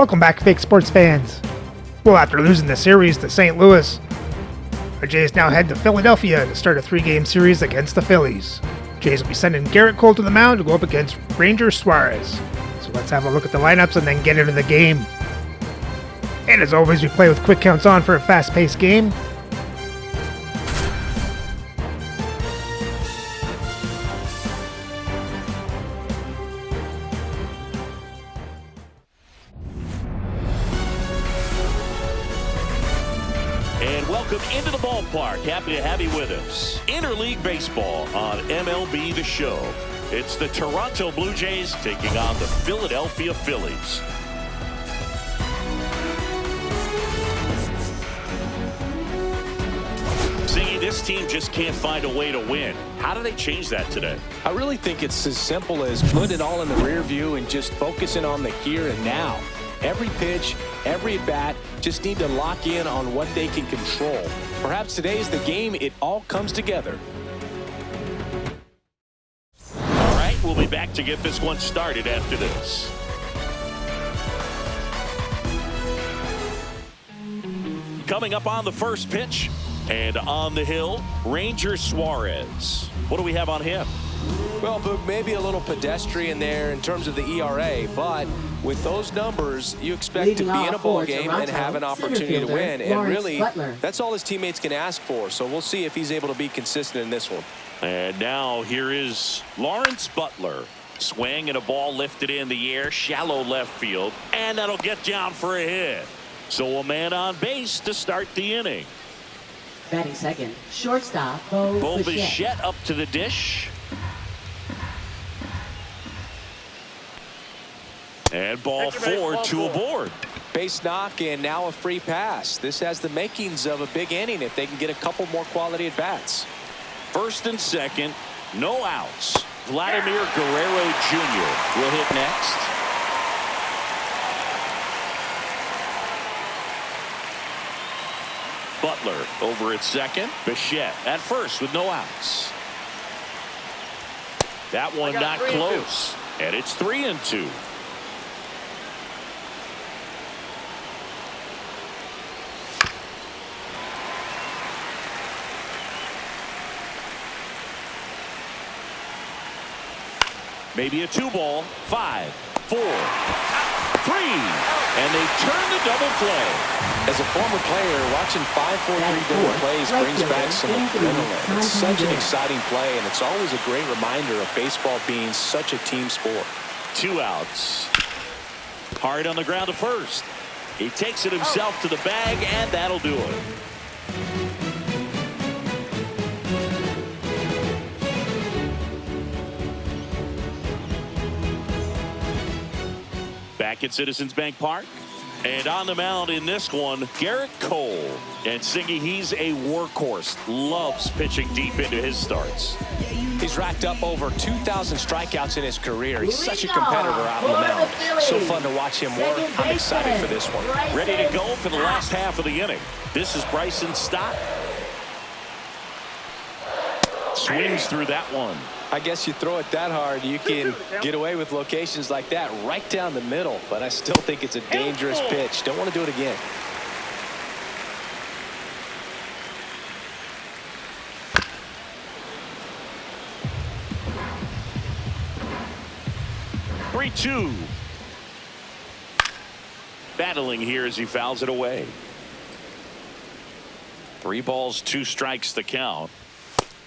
Welcome back, fake sports fans. Well, after losing the series to St. Louis, the Jays now head to Philadelphia to start a 3-game series against the Phillies. Jays will be sending Garrett Cole to the mound to go up against Ranger Suarez. So let's have a look at the lineups and then get into the game. And as always, we play with quick counts on for a fast-paced game. And welcome into the ballpark. Happy to have you with us. Interleague Baseball on MLB The Show. It's the Toronto Blue Jays taking on the Philadelphia Phillies. See, this team just can't find a way to win. How do they change that today? I really think it's as simple as put it all in the rear view and just focusing on the here and now. Every pitch, every at bat, just need to lock in on what they can control. Perhaps today is the game it all comes together. All right, we'll be back to get this one started after this. Coming up on the first pitch and on the hill, Ranger Suarez. What do we have on him? Well, Boog, maybe a little pedestrian there in terms of the ERA, but with those numbers, you expect to be in a ball game and have an opportunity to win. And really, that's all his teammates can ask for. So we'll see if he's able to be consistent in this one. And now here is Lawrence Butler. Swing and a ball lifted in the air, shallow left field, and that'll get down for a hit. So a man on base to start the inning. Batting second, shortstop, Bo Bichette up to the dish. And ball 4, 2 aboard. Base knock and now a free pass. This has the makings of a big inning if they can get a couple more quality at bats. First and second, no outs. Vladimir Guerrero Jr. will hit next. Butler over at second. Bichette at first with no outs. That one not close. And it's 3-2. Maybe a 2-ball. 5, 4, 3. And they turn the double play. As a former player, watching 5-4-3 double plays brings back some adrenaline. It's such an exciting play, and it's always a great reminder of baseball being such a team sport. 2 outs. Hard on the ground to first. He takes it himself to the bag, and that'll do it. Back at Citizens Bank Park. And on the mound in this one, Garrett Cole. And Singy, he's a workhorse. Loves pitching deep into his starts. He's racked up over 2,000 strikeouts in his career. He's such a competitor out on the mound. So fun to watch him work. I'm excited for this one. Ready to go for the last half of the inning. This is Bryson Stott. Swings through that one. I guess you throw it that hard, you can get away with locations like that right down the middle. But I still think it's a dangerous pitch. Don't want to do it again. Three, 2. Battling here as he fouls it away. 3 balls, 2 strikes the count.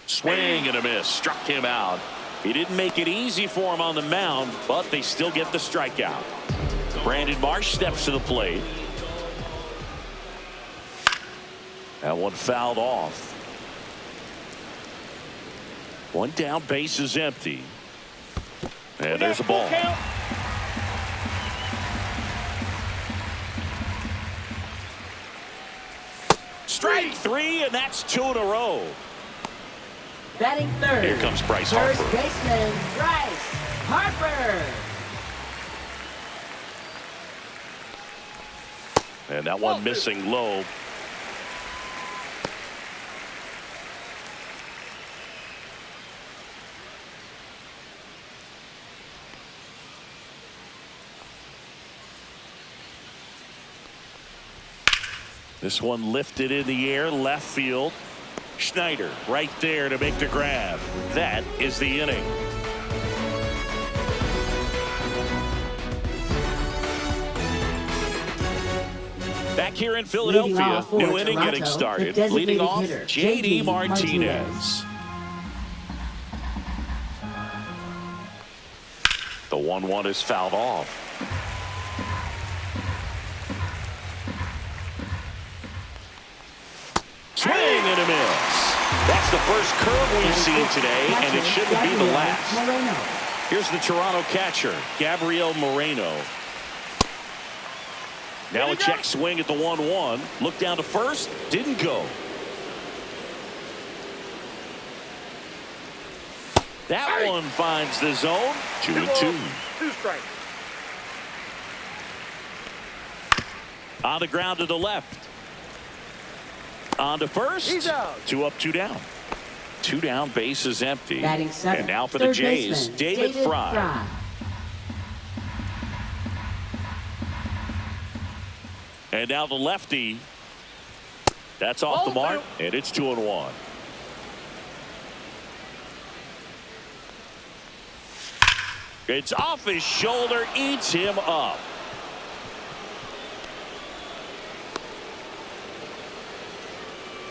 Swing and a miss. Struck him out. He didn't make it easy for him on the mound, but they still get the strikeout. Brandon Marsh steps to the plate. That one fouled off. One down, base is empty. And there's a ball. Strike 3, and that's 2 in a row. Batting third. Here comes Bryce Harper. First baseman, Bryce Harper. And that one missing low. This one lifted in the air, left field. Schneider right there to make the grab. That is the inning. Back here in Philadelphia, new inning getting started. Leading off, J.D. Martinez. The 1-1 is fouled off. Swing and a miss. That's the first curve we've seen today, and it shouldn't be the last. Here's the Toronto catcher, Gabriel Moreno. Now a check swing at the 1-1. Look down to first. Didn't go. That one finds the zone. 2-2. 2 strikes. On the ground to the left. On to first. He's out. 2 up, 2 down. 2 down, base is empty. Batting seventh, And now for the Jays, baseman, David Fry. And now the lefty. That's off the mark, and it's 2-1. It's off his shoulder, eats him up.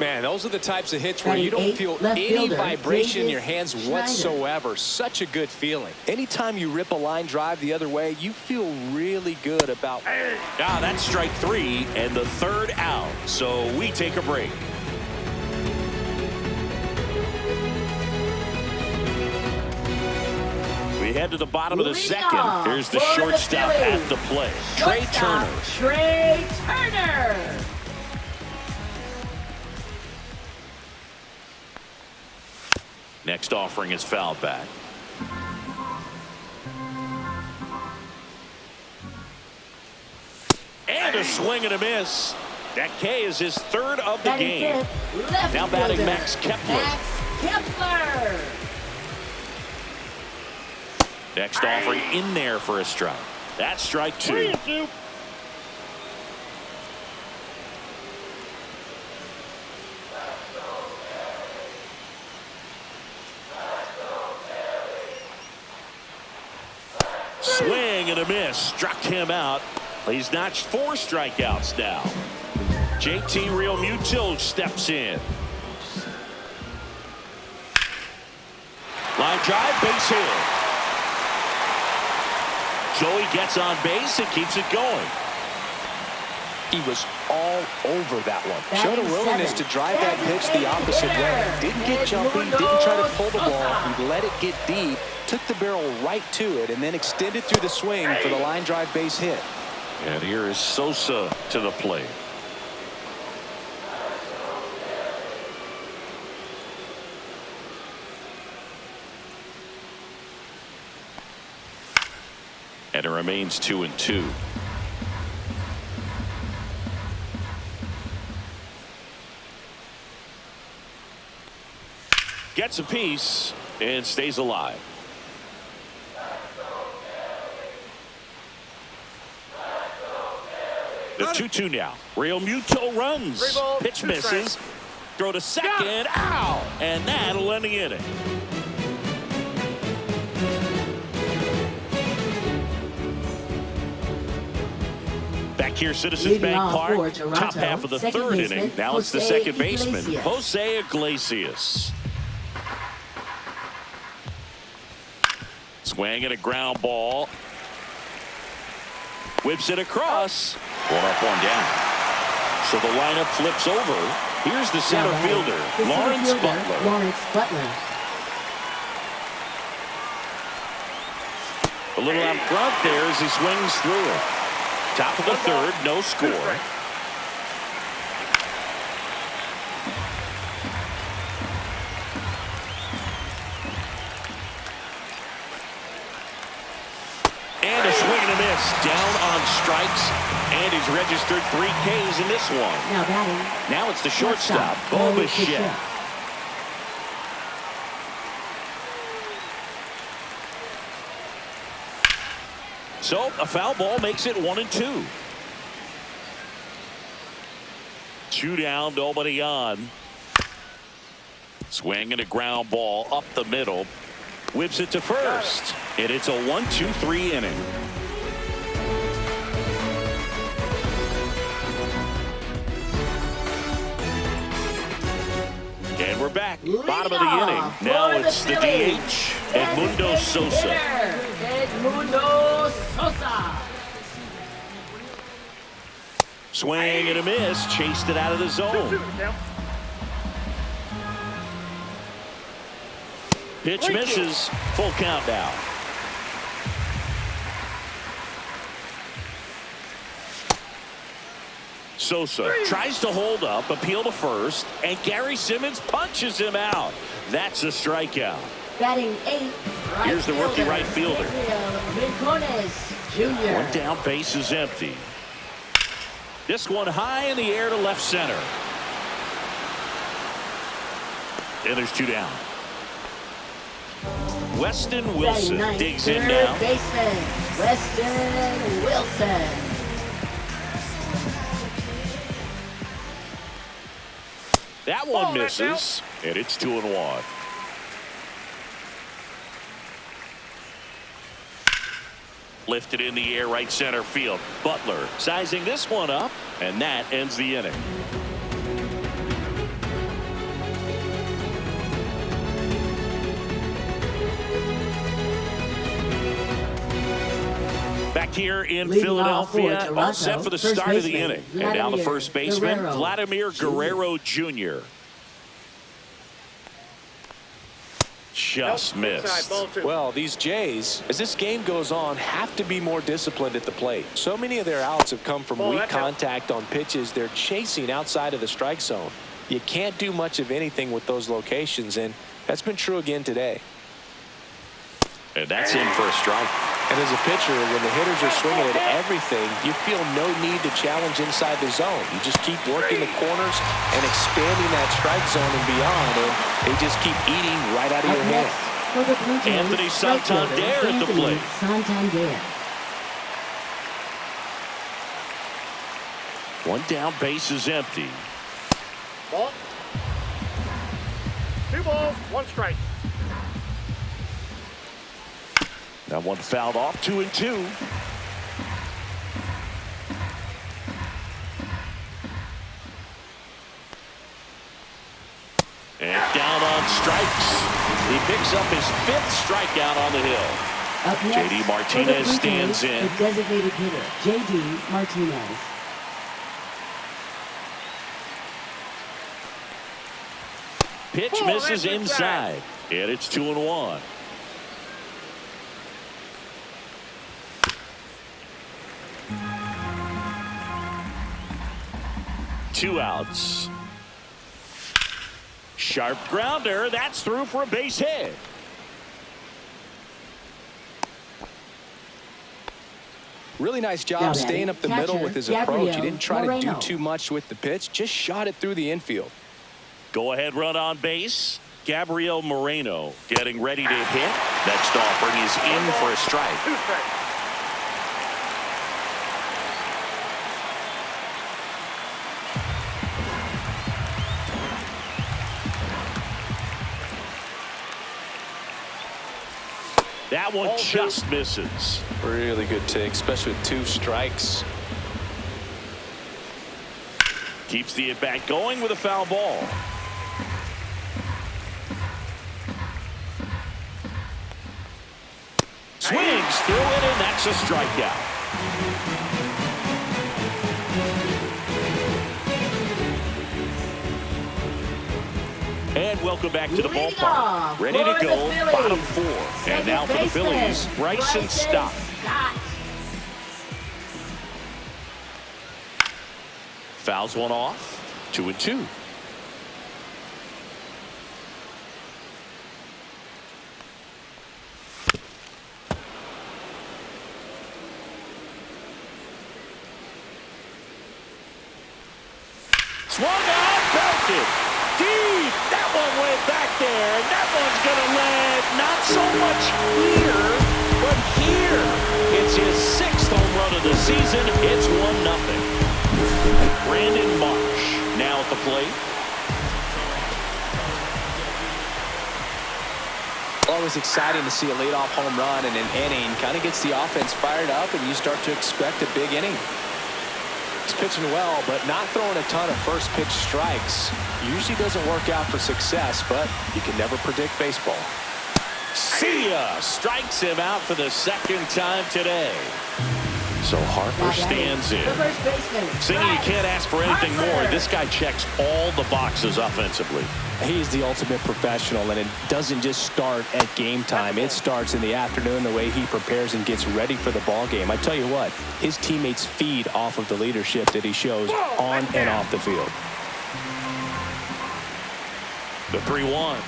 Man, those are the types of hits where you don't feel any vibration in your hands whatsoever. Such a good feeling. Anytime you rip a line drive the other way, you feel really good about. That's strike 3 and the 3rd out. So we take a break. We head to the bottom of the second. Here's the shortstop at the plate. Trey Turner. Trey Turner. Next offering is fouled back. And a swing and a miss. That K is his 3rd of the game. Now batting Max Kepler. Next offering in there for a strike. That's strike 2. Swing and a miss. Struck him out. He's notched 4 strikeouts now. JT Realmuto steps in. Line drive, base hit. Joey gets on base and keeps it going. He was all over that one. Showed a willingness to drive that pitch the opposite way. Didn't get jumpy, didn't try to pull the ball. He let it get deep, took the barrel right to it, and then extended through the swing for the line drive base hit. And here is Sosa to the plate. And it remains 2-2. Gets a piece and stays alive. The 2-2 now. Realmuto runs. Pitch misses. Throw to second. Ow! And that'll end the inning. Back here, Citizens Bank Park, top half of the 3rd inning. Now it's the second baseman, Jose Iglesias. Swing and a ground ball. Whips it across. 1 up, 1 down. So the lineup flips over. Here's the center fielder, Lawrence Butler. A little out front there as he swings through it. Top of the 3rd, no score. And a swing and a miss. Down on strikes. And he's registered 3 Ks in this one. Now it's the shortstop, Bo Bichette. So a foul ball makes it 1-2. 2 down, nobody on. Swing and a ground ball up the middle. Whips it to first. And it's a 1-2-3 inning. And we're back. Bottom of the inning. Now it's the DH, Edmundo Sosa. Edmundo Sosa. Swing and a miss. Chased it out of the zone. Pitch misses. Full count now. Sosa tries to hold up, appeal to first, and Gary Simmons punches him out. That's a strikeout. Batting 8. Here's the rookie right fielder. Jr. 1 down, base is empty. This one high in the air to left center. And there's 2 down. Weston Wilson digs in now. Baseman, Weston Wilson. That one misses, and it's 2-1. Lifted in the air, right center field. Butler sizing this one up, and that ends the inning. Back here in Philadelphia, all set for the start of the inning. And now the first baseman, Vladimir Guerrero Jr. Just missed. Well, these Jays, as this game goes on, have to be more disciplined at the plate. So many of their outs have come from weak contact on pitches they're chasing outside of the strike zone. You can't do much of anything with those locations, and that's been true again today. And that's in for a strike. And as a pitcher, when the hitters are swinging at everything, you feel no need to challenge inside the zone. You just keep working the corners and expanding that strike zone and beyond, and they just keep eating right out of your hand. Anthony Santander at the plate. Santander. 1 down, base is empty. Ball. 2 balls, 1 strike. That one fouled off, 2-2. And down on strikes. He picks up his 5th strikeout on the hill. J.D. Martinez stands in. The designated hitter, J.D. Martinez. Pitch misses inside. And it's 2-1. Two outs. Sharp grounder. That's through for a base hit. Really nice job staying up the middle with his approach. He didn't try to do too much with the pitch, just shot it through the infield. Go ahead run on base. Gabriel Moreno getting ready to hit. Next offering is in for a strike. That one just misses. Really good take, especially with 2 strikes. Keeps the at-bat going with a foul ball. Swings through it, and that's a strikeout. And welcome back to the ballpark. Ready to go, bottom 4. And now for the Phillies, Bryson Stott. Fouls one off, 2-2. Swung out, belted. Deep. That one went back there. And that one's going to land not so much here, but here. It's his 6th home run of the season. It's 1-0. Brandon Marsh now plate. Always exciting to see a leadoff home run in an inning. Kind of gets the offense fired up, and you start to expect a big inning. He's pitching well, but not throwing a ton of first pitch strikes. Usually doesn't work out for success, but you can never predict baseball. See ya! Strikes him out for the second time today. So Harper stands in. Saying you can't ask for anything more. This guy checks all the boxes offensively. He's the ultimate professional, and it doesn't just start at game time. It starts in the afternoon, the way he prepares and gets ready for the ball game. I tell you what, his teammates feed off of the leadership that he shows on and off the field. The 3-1.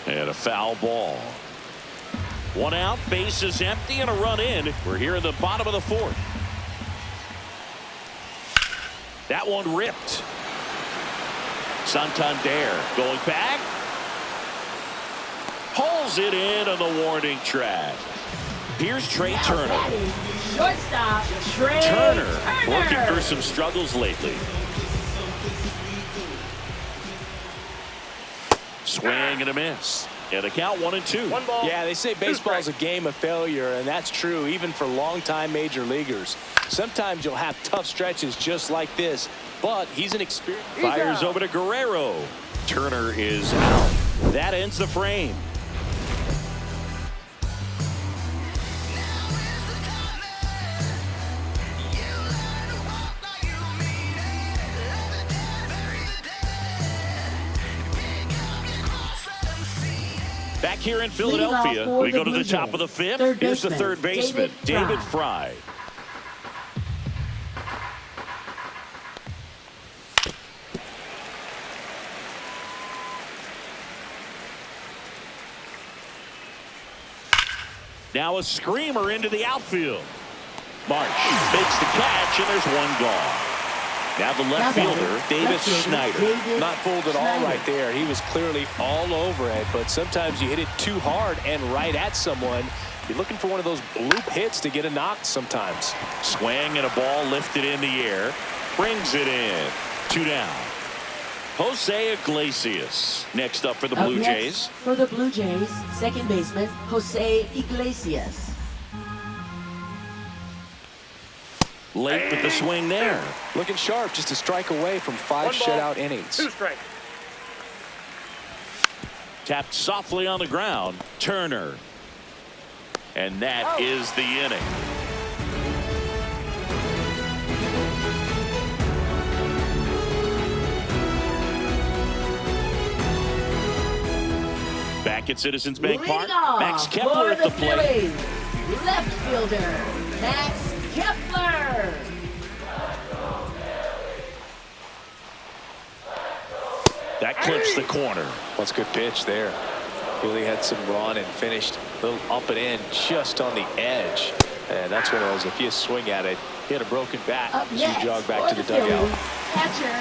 And a foul ball. One out, bases empty, and a run in. We're here in the bottom of the fourth. That one ripped. Santander going back. Pulls it in on the warning track. Here's Trey Turner. Shortstop, Trey Turner working through some struggles lately. Swing and a miss. And a count 1-2. Yeah, they say baseball is a game of failure, and that's true even for longtime major leaguers. Sometimes you'll have tough stretches just like this, but he's an experienced. Fires over to Guerrero. Turner is out. That ends the frame. Back here in Philadelphia, we go to the top of the fifth. Here's the third baseman, David Fry. Now a screamer into the outfield. Marsh makes the catch, and there's one gone. Now the left fielder, Davis Schneider. Not fooled at all right there. He was clearly all over it, but sometimes you hit it too hard and right at someone. You're looking for one of those bloop hits to get a knock sometimes. Swing and a ball lifted in the air. Brings it in. 2 down. Jose Iglesias next up for the Blue Jays. For the Blue Jays, second baseman, Jose Iglesias. Late with the swing there. Looking sharp, just a strike away from 5 shutout innings. 2 strikes. Tapped softly on the ground. Turner. And that is the inning. Back at Citizens Bank Park, Max Kepler at the plate. Left fielder, Max Kepler. That clips the corner. That's a good pitch there. Really had some run and finished a little up and in just on the edge. And that's what it was. If you swing at it, he had a broken bat as you jog back to the dugout.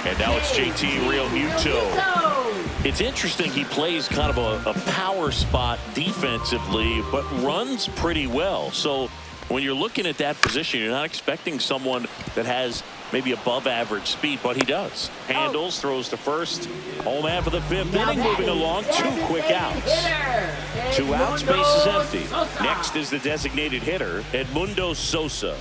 And now it's JT Realmuto. It's interesting, he plays kind of a power spot defensively, but runs pretty well. So when you're looking at that position, you're not expecting someone that has maybe above average speed, but he does. Handles, throws to first. Home man for the 5th inning, moving along. 2 quick outs. 2 outs, bases empty. Next is the designated hitter, Edmundo Sosa.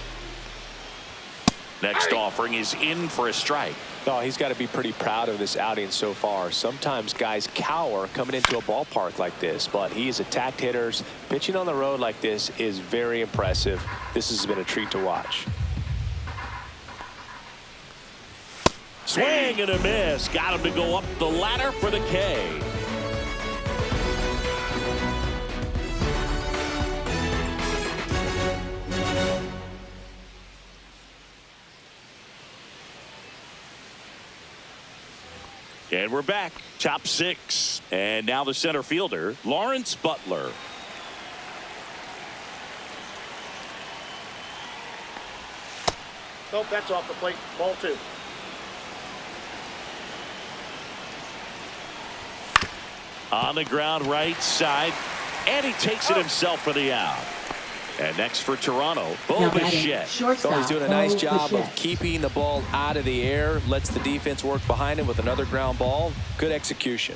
Next offering is in for a strike. Oh, he's got to be pretty proud of this outing so far. Sometimes guys cower coming into a ballpark like this, but he's attacked hitters. Pitching on the road like this is very impressive. This has been a treat to watch. Swing and a miss. Got him to go up the ladder for the K. And we're back. Top 6. And now the center fielder, Lawrence Butler. Nope, that's off the plate. Ball 2. On the ground right side. And he takes it himself for the out. And next for Toronto, Bo Now batting, Bichette. shortstop, He's doing a nice Bo job Bichette. of keeping the ball out of the air, lets the defense work behind him with another ground ball. Good execution.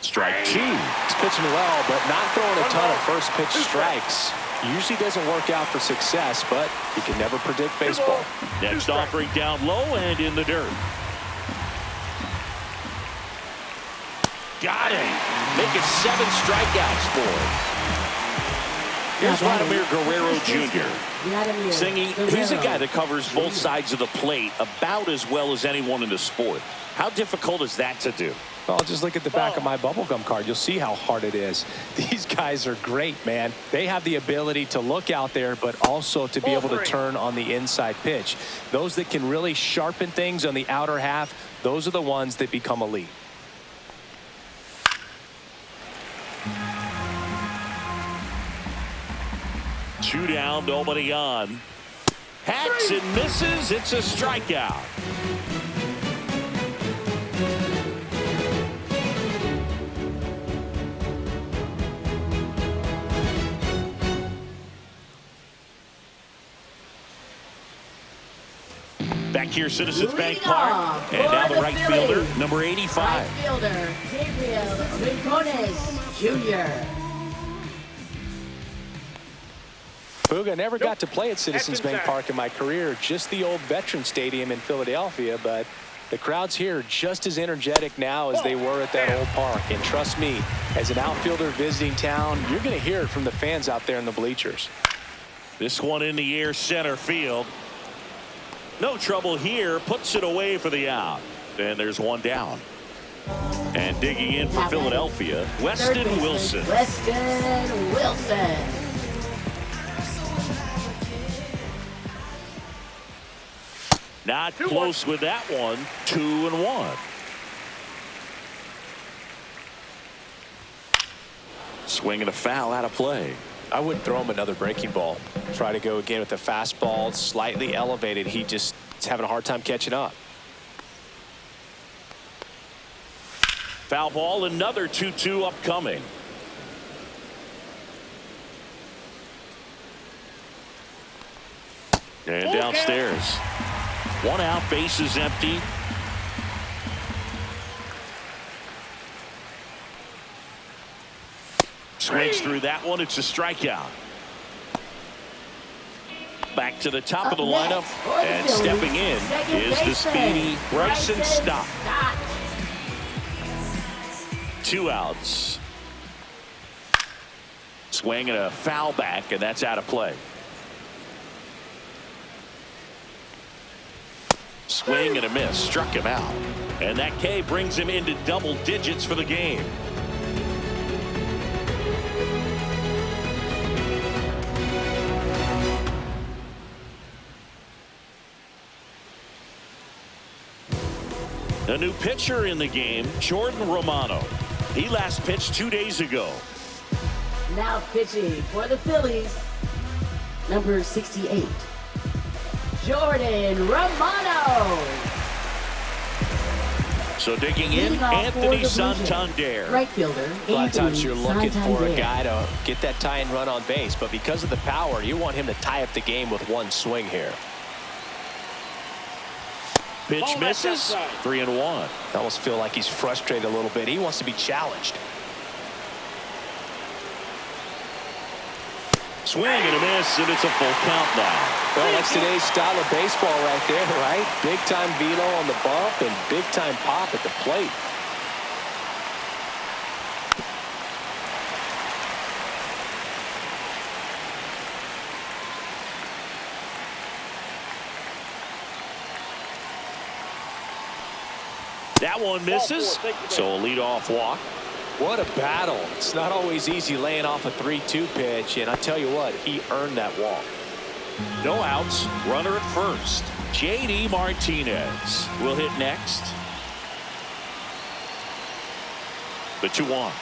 Strike 2. He's pitching well, but not throwing a ton of first pitch strikes. Usually doesn't work out for success, but you can never predict baseball. Next offering down low and in the dirt. Got him. Making 7 strikeouts for him. Here's Vladimir Guerrero Jr. Singing, he's a guy that covers both sides of the plate about as well as anyone in the sport. How difficult is that to do? Well, just look at the back of my bubblegum card. You'll see how hard it is. These guys are great, man. They have the ability to look out there, but also to be able to turn on the inside pitch. Those that can really sharpen things on the outer half, those are the ones that become elite. Two down, nobody on. Hacks and misses. It's a strikeout. Back here, Citizens Bank Park. And now the right fielder, number 85. Right fielder, Gabriel Rincones Jr. Booga, never got to play at Citizens Bank Park in my career, just the old Veteran Stadium in Philadelphia, but the crowds here are just as energetic now as they were at that old park. And trust me, as an outfielder visiting town, you're going to hear it from the fans out there in the bleachers. This one in the air, center field. No trouble here, puts it away for the out. And there's one down. And digging in for Philadelphia, Weston Wilson. Weston Wilson. Not close with that one. 2-1. Swing and a foul out of play. I wouldn't throw him another breaking ball. Try to go again with the fastball, slightly elevated. He just is having a hard time catching up. Foul ball, another 2-2 upcoming. And downstairs. One out, base is empty. Swings through that one. It's a strikeout. Back to the top of the lineup. And stepping in is the speedy Bryson Stott. 2 outs. Swing and a foul back, and that's out of play. Swing and a miss, struck him out. And that K brings him into double digits for the game. A new pitcher in the game, Jordan Romano. He last pitched 2 days ago. Now pitching for the Phillies, number 68. Jordan Romano. So digging in, Anthony Santander. Right fielder. A lot of times you're looking for a guy to get that tie-in run on base, but because of the power, you want him to tie up the game with one swing here. Pitch misses. 3-1. I almost feel like he's frustrated a little bit. He wants to be challenged. Swing and a miss, and it's a full count now. Well, that's today's style of baseball right there, right? Big time velo on the bump and big time pop at the plate. That one misses, so a leadoff walk. What a battle. It's not always easy laying off a 3-2 pitch, and I tell you what, he earned that walk. No outs, runner at first. J.D. Martinez will hit next. The 2-1.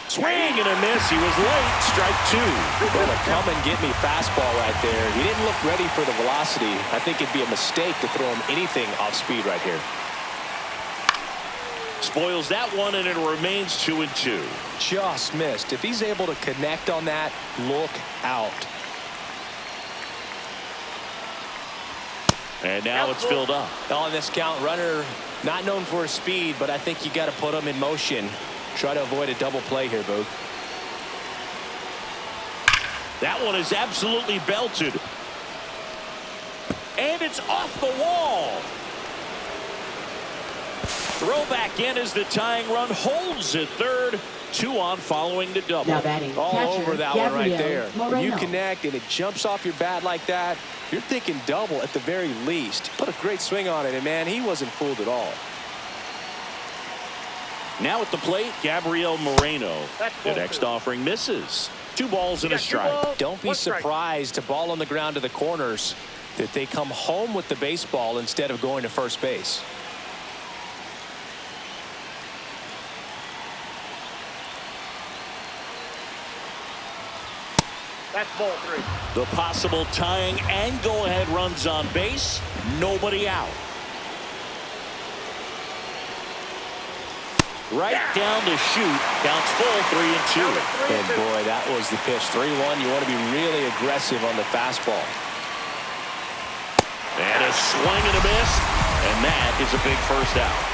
Swing and a miss. He was late. Strike 2. Well, a come and get me fastball right there. He didn't look ready for the velocity. I think it'd be a mistake to throw him anything off speed right here. Spoils that one, and it remains 2-2. Just missed. If he's able to connect on that, look out. And now it's filled up. On this count, runner not known for his speed, but I think you got to put him in motion. Try to avoid a double play here, Boog. That one is absolutely belted. And it's off the wall. Throw back in as the tying run holds at third. 2 on following the double. Now batting, All catcher, over that one right Gabriel there. When you Moreno. connect and it jumps off your bat like that, you're thinking double at the very least. Put a great swing on it, and man, he wasn't fooled at all. Now at the plate, Gabriel Moreno. The next offering misses. 2 balls and a strike. Don't be surprised to ball on the ground to the corners that they come home with the baseball instead of going to first base. That's ball 3. The possible tying and go-ahead runs on base. Nobody out. Right down to shoot. Counts full, 3-2. And boy, that was the pitch. 3-1. You want to be really aggressive on the fastball. And a swing and a miss. And that is a big first out.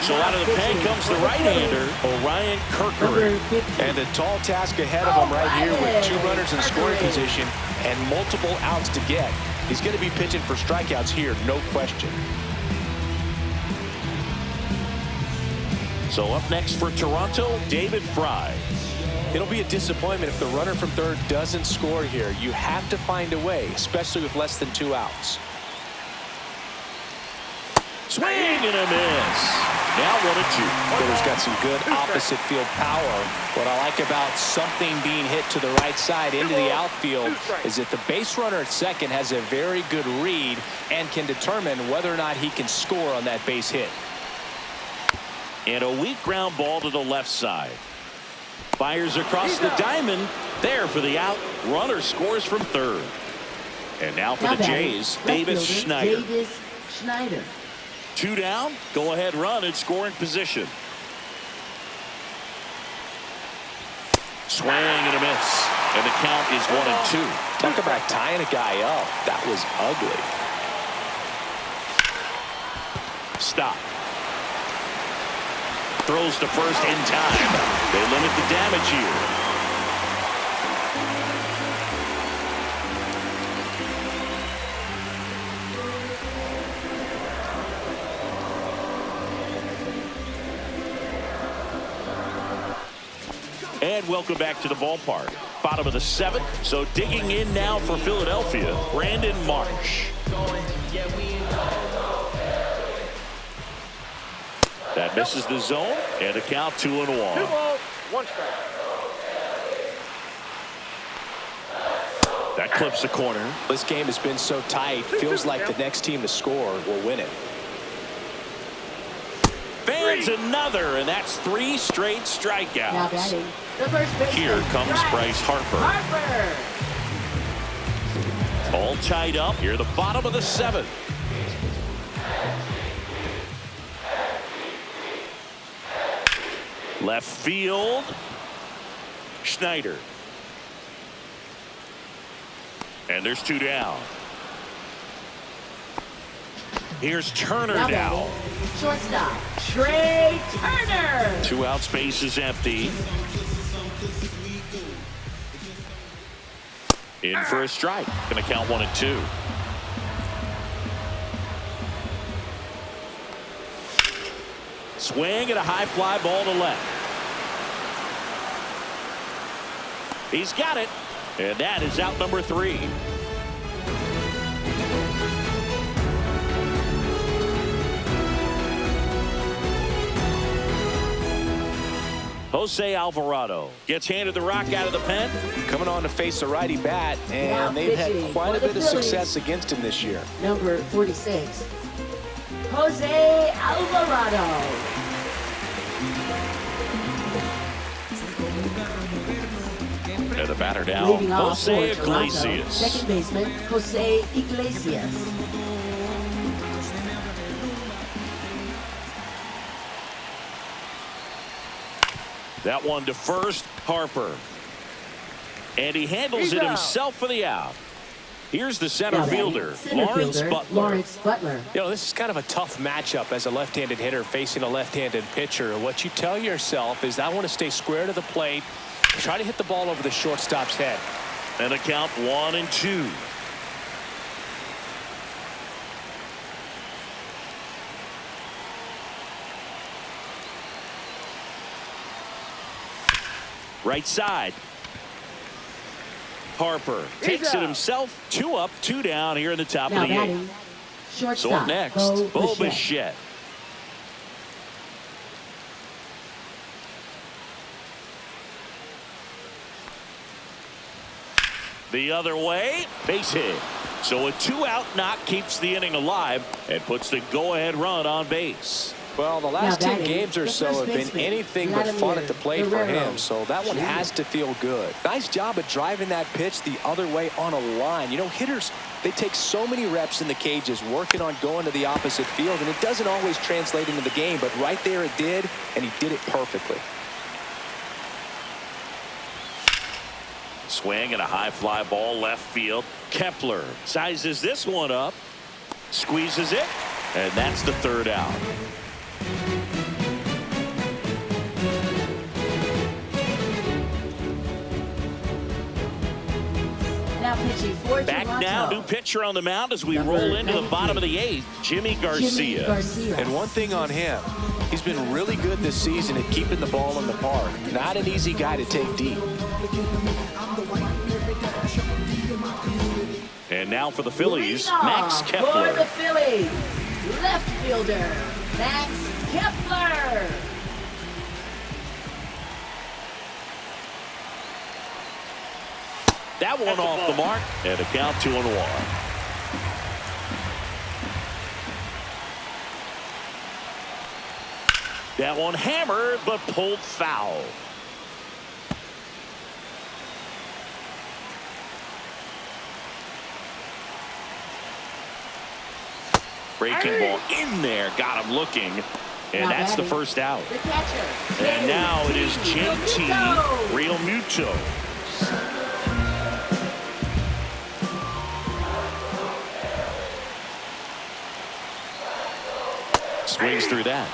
So out of the pen comes the right-hander, Orion Kirkering. And a tall task ahead of him right here with 2 runners in scoring position and multiple outs to get. He's going to be pitching for strikeouts here, no question. So up next for Toronto, David Fry. It'll be a disappointment if the runner from third doesn't score here. You have to find a way, especially with less than 2 outs. Swing and a miss. Now 1-2. Hitter's got some good opposite field power. What I like about something being hit to the right side into the outfield is that the base runner at second has a very good read and can determine whether or not he can score on that base hit. And a weak ground ball to the left side. Fires across the diamond. There for the out. Runner scores from third. And now for the Jays, Davis Schneider. Davis Schneider. 2 down. Go ahead run in scoring position. Swing and a miss. And the count is 1-2. Talk about tying a guy up. That was ugly. Stop. Throws to first in time. They limit the damage here. And welcome back to the ballpark. Bottom of the 7th. So digging in now for Philadelphia, Brandon Marsh. That misses the zone, and a count 2-1. 2 balls, 1 strike. That clips the corner. This game has been so tight. Feels like the next team to score will win it. Fans another, and that's 3 straight strikeouts. Now batting, the first baseman. Here comes Bryce Harper. All tied up here, the bottom of the 7th. Left field. Schneider. And there's 2 down. Here's Turner now. Shortstop, Trey Turner. 2 out, space is empty. In for a strike. Going to count 1-2. Swing and a high fly ball to left. He's got it. And that is out number 3. Jose Alvarado gets handed the rock out of the pen. Coming on to face a righty bat, and they've had quite a bit of success against him this year. Number 46, Jose Alvarado. And the batter now, Leading off Jose for Toronto, Iglesias. second baseman, Jose Iglesias. That one to first, Harper. And he handles it himself for the out. Here's the center fielder, Lawrence Butler. You know, this is kind of a tough matchup as a left-handed hitter facing a left-handed pitcher. What you tell yourself is, I want to stay square to the plate, try to hit the ball over the shortstop's head. And a count 1-2. Right side. Harper takes it himself. 2 up, 2 down here in the top of the 8th. So up next, Bo Bichette. The other way, base hit. So a 2-out knock keeps the inning alive and puts the go-ahead run on base. Well, the last 10 games or so have been anything but fun at the plate for him, so that one has to feel good. Nice job of driving that pitch the other way on a line. You know, hitters, they take so many reps in the cages working on going to the opposite field, and it doesn't always translate into the game, but right there it did, and he did it perfectly. Swing and a high fly ball left field. Kepler sizes this one up, squeezes it, and that's the 3rd out. Back now, new pitcher on the mound as we roll into the bottom of the 8th, Jimmy Garcia. And one thing on him, he's been really good this season at keeping the ball in the park. Not an easy guy to take deep. And now for the Phillies, Max Kepler. For the Phillies, left fielder, Max Kepler. That one off the mark, and a count 2-1. That one hammered, but pulled foul. Breaking ball in there, got him looking, and that's the 1st out. And now it is JT Realmuto. Swings through that.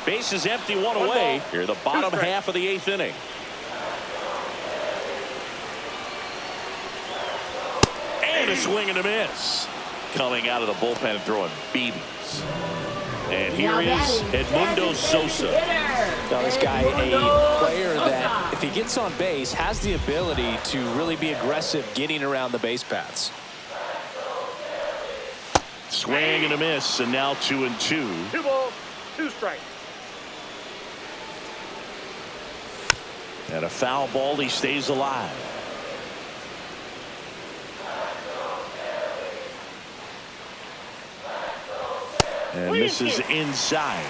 Base is empty, 1 away. Here, the bottom half of the 8th inning. And a swing and a miss. Coming out of the bullpen and throwing BBs. And here is Edmundo Sosa. Now, this guy, a player that, if he gets on base, has the ability to really be aggressive getting around the base paths. Swing and a miss, and now 2-2. 2 balls, 2 strikes. And a foul ball, he stays alive. And this is inside.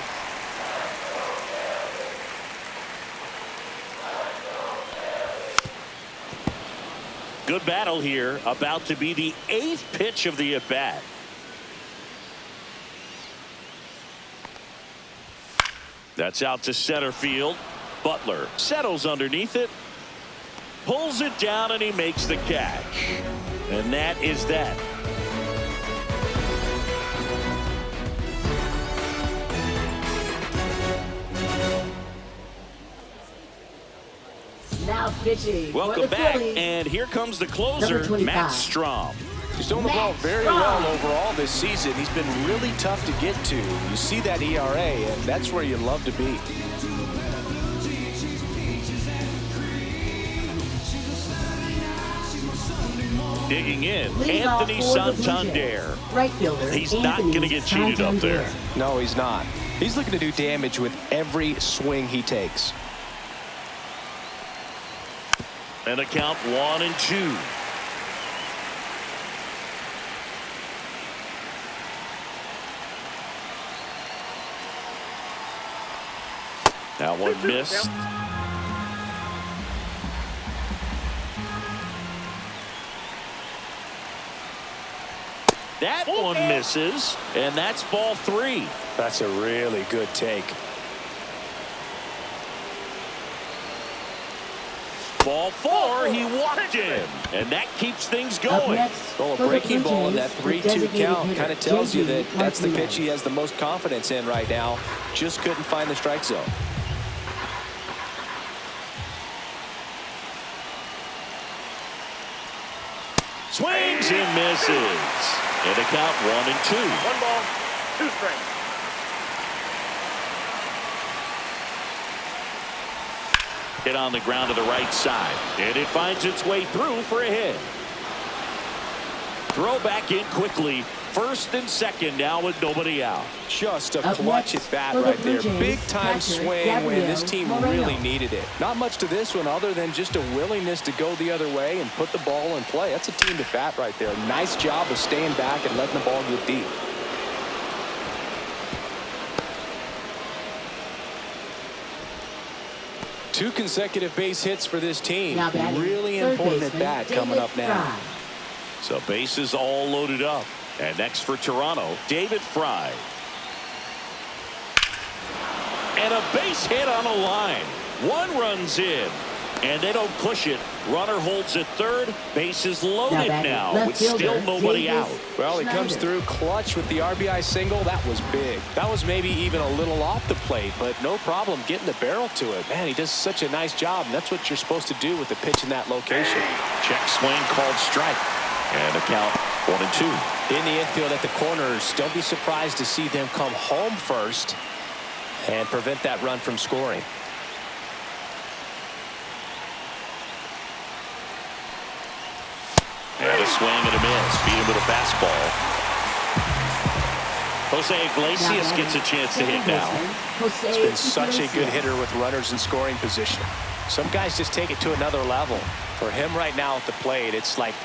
Good battle here, about to be the 8th pitch of the at-bat. That's out to center field. Butler settles underneath it, pulls it down, and he makes the catch. And that is that. Now pitching. Welcome back, and here comes the closer, Matt Strom. He's doing the ball very well overall this season. He's been really tough to get to. You see that ERA, and that's where you love to be. Digging in, Anthony Santander. Right fielder. He's not going to get cheated up there. No, he's not. He's looking to do damage with every swing he takes. And a count 1-2. That one missed. That one misses, and that's ball 3. That's a really good take. Ball 4, he walked in, and that keeps things going. Well, a breaking ball in that 3-2 count kind of tells you that that's the pitch he has the most confidence in right now. Just couldn't find the strike zone. Swings and misses. And a count 1-2. 1 ball, 2 strikes. Hit on the ground to the right side, and it finds its way through for a hit. Throw back in quickly. First and second now with nobody out. Just a clutch at bat right there. Big time swing when this team really needed it. Not much to this one other than just a willingness to go the other way and put the ball in play. That's a team at bat right there. Nice job of staying back and letting the ball get deep. Two consecutive base hits for this team. Really important at bat coming up now. So bases all loaded up. And next for Toronto, David Fry. And a base hit on a line. 1 run's in. And they don't push it. Runner holds at third. Bases loaded now with still nobody out. Well, he comes through clutch with the RBI single. That was big. That was maybe even a little off the plate, but no problem getting the barrel to it. Man, he does such a nice job, and that's what you're supposed to do with the pitch in that location. Check swing called strike. And a count 1-2. In the infield at the corners, don't be surprised to see them come home first and prevent that run from scoring. And a swing and a miss. Beat him with a fastball. Jose Iglesias gets a chance to hit now. He's been such a good hitter with runners in scoring position. Some guys just take it to another level. For him right now at the plate, it's like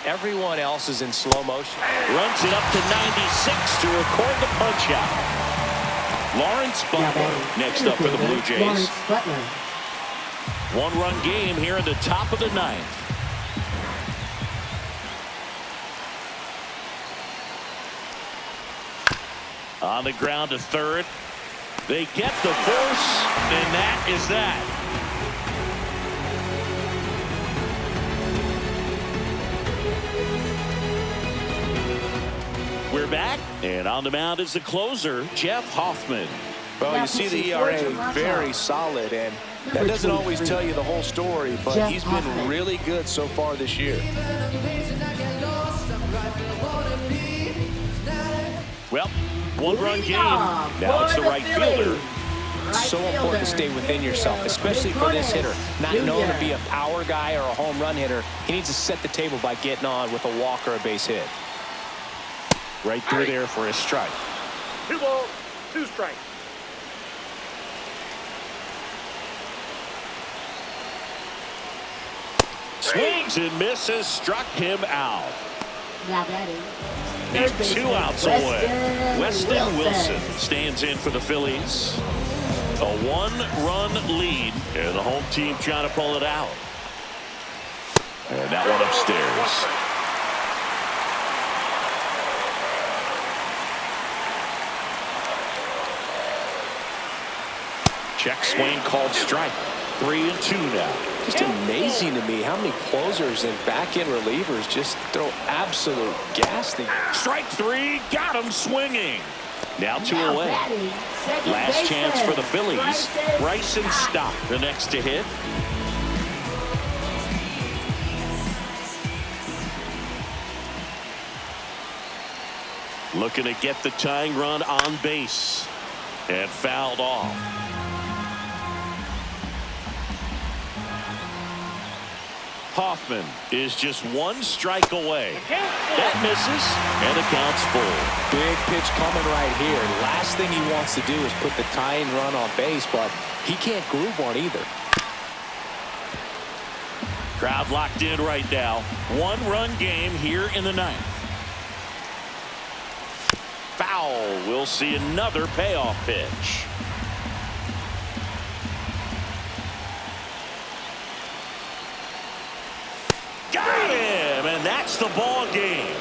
everyone else is in slow motion. Runs it up to 96 to record the punch out. Lawrence Butler next up for the Blue Jays. 1-run game here in the top of the 9th. On the ground to third. They get the force, and that is that. We're back, and on the mound is the closer, Jeff Hoffman. Well, you see the ERA very solid, and that doesn't always tell you the whole story, but he's been really good so far this year. Well, 1-run game. Now it's the right fielder. It's so important to stay within yourself, especially for this hitter. Not known to be a power guy or a home run hitter. He needs to set the table by getting on with a walk or a base hit. Right through there for a strike. 2 balls, 2 strikes. Swings and misses, struck him out. Now batting. He's 2 outs away. Weston Wilson stands in for the Phillies. A 1-run lead, and the home team trying to pull it out. And that one upstairs. Check swing called strike. 3-2 now. Just amazing to me how many closers and back-end relievers just throw absolute gas. Strike 3, got him swinging. Now 2 away. Last chance for the Phillies. Bryson Stott, the next to hit. Looking to get the tying run on base. And fouled off. Hoffman is just 1 strike away. That misses, and the count's full. Big pitch coming right here. Last thing he wants to do is put the tying run on base, but he can't groove one either. Crowd locked in right now. 1-run game here in the 9th. Foul. We'll see another payoff pitch. Got him, and that's the ball game.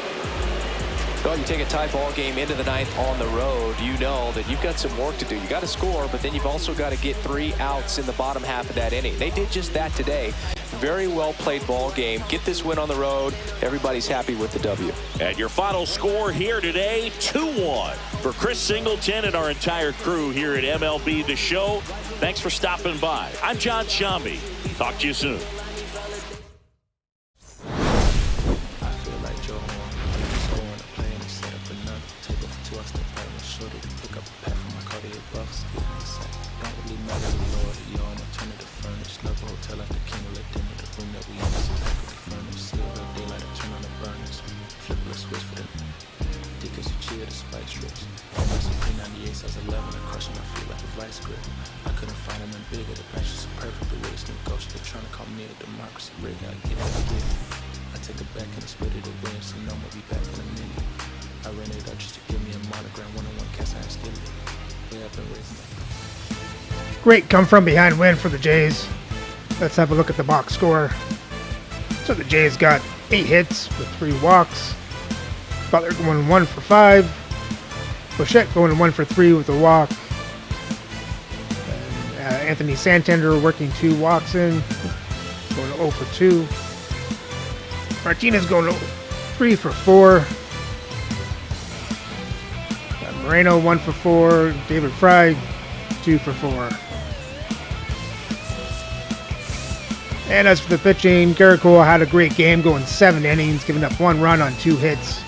Well, you take a tie ball game into the 9th on the road, you know that you've got some work to do. You got to score, but then you've also got to get 3 outs in the bottom half of that inning. They did just that today. very well played ball game. Get this win on the road. Everybody's happy with the W. And your final score here today, 2-1. For Chris Singleton and our entire crew here at MLB The Show, thanks for stopping by. I'm John Shambi. Talk to you soon. I couldn't find them bigger, the match is so perfect, the way it's negotiated, trying to call me a democracy rig, I get it. I take it back and I split it away, so no more be back in a minute. I ran it up just to give me a monogram, one-on-one cast iron skillet. Yeah, I've been raising that. Great come from behind win for the Jays. Let's have a look at the box score. So the Jays got 8 hits with 3 walks. Butler going 1 for 5. Bichette going 1 for 3 with a walk. Anthony Santander working 2 walks in, going 0 for 2. Martinez going 3 for 4. Moreno 1 for 4. David Fry 2 for 4. And as for the pitching, Garrett Cole had a great game, going 7 innings, giving up 1 run on 2 hits,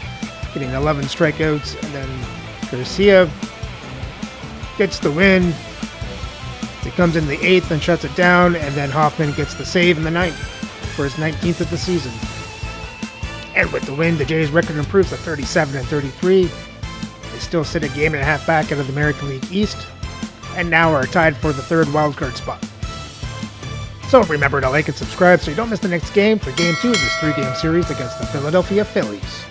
getting 11 strikeouts, and then Garcia gets the win. He comes in the 8th and shuts it down, and then Hoffman gets the save in the 9th for his 19th of the season. And with the win, the Jays' record improves to 37-33. They still sit a game and a half back out of the American League East, and now are tied for the 3rd wildcard spot. So remember to like and subscribe so you don't miss the next game for Game 2 of this 3-game series against the Philadelphia Phillies.